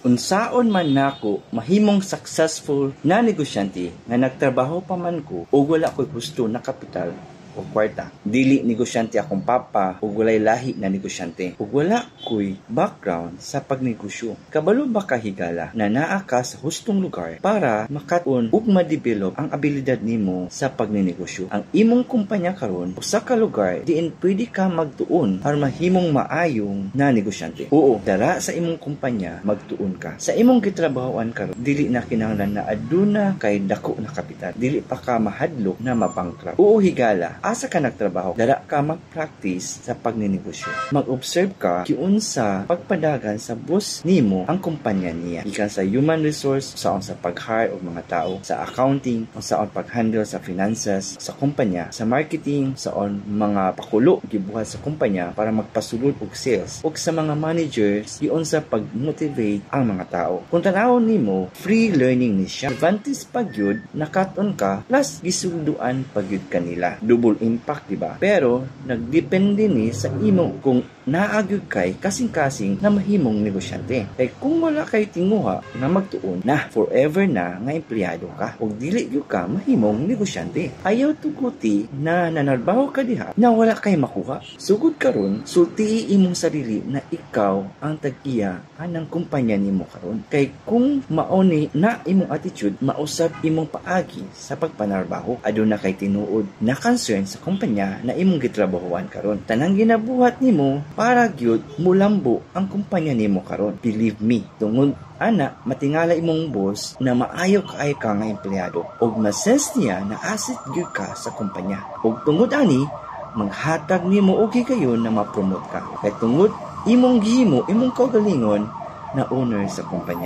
Unsaon man nako mahimong successful na negosyante nga nagtrabaho pa man ko o wala ko'y gusto na kapital o kwarta. Dili negosyante akong papa o walay lahi na negosyante. O wala ko'y background sa pagnegosyo. Kabalo ba kahigala na naa ka sa hustong lugar para makatun ug ma-develop ang abilidad nimo sa pagnenegosyo. Ang imong kumpanya karon usa ka lugar diin pwede ka magtuon para mahimong maayong na negosyante. Oo, dara sa imong kumpanya magtuon ka. Sa imong gitrabahoan karon dili na kinahanglan na aduna kay dako na kapital. Dili pa ka mahadlok na mabangkrut. Oo higala, asa ka nagtrabaho, dara ka mag-practice sa pagnenegosyo. Mag-observe ka kiunsa pagpadagan sa boss nimo ang kumpanya niya. Ikan sa human resource, saon sa pag-hire og mga tao, sa accounting, o saon pag-handle sa finances sa kumpanya, sa marketing, saon mga pakulo gibuhat sa kumpanya para magpasulod og sales, ug sa mga managers giunsa pag-motivate ang mga tao. Kung tan-awon nimo, free learning ni siya. Advantage pagyud nakaton ka plus gisulduan pagyud kanila. Double impact, diba? Pero nagdepende ni sa imo kung naagyud kay kasing-kasing na mahimong negosyante. Kay kung wala kay tinguha nga magtuon na forever na nga empleyado ka ug dili gyud ka mahimong negosyante. Ayaw tuguti na nanarbaho ka diha na wala kay makuha. Sugod karon, sultii imong sarili na ikaw ang tag-iya anang kumpanya nimo karon. Kay kung mauni na imong attitude, mausab imong paagi sa pagpanarbaho. Aduna kay tinuod na concern sa kumpanya na imong gitrabahoan karon. Tanang ginabuhat nimo para gyud mulambo ang kumpanya nimo karon. Believe me, tungod ana matingala imong boss na maayo kaay ka nga empleyado ug ma-sense niya na asset gyud ka sa kumpanya. Ug tungod ani maghatag nimo og higayon na ma-promote ka. Kay tungod imong gihimo imong kaugalingon na owner sa kumpanya.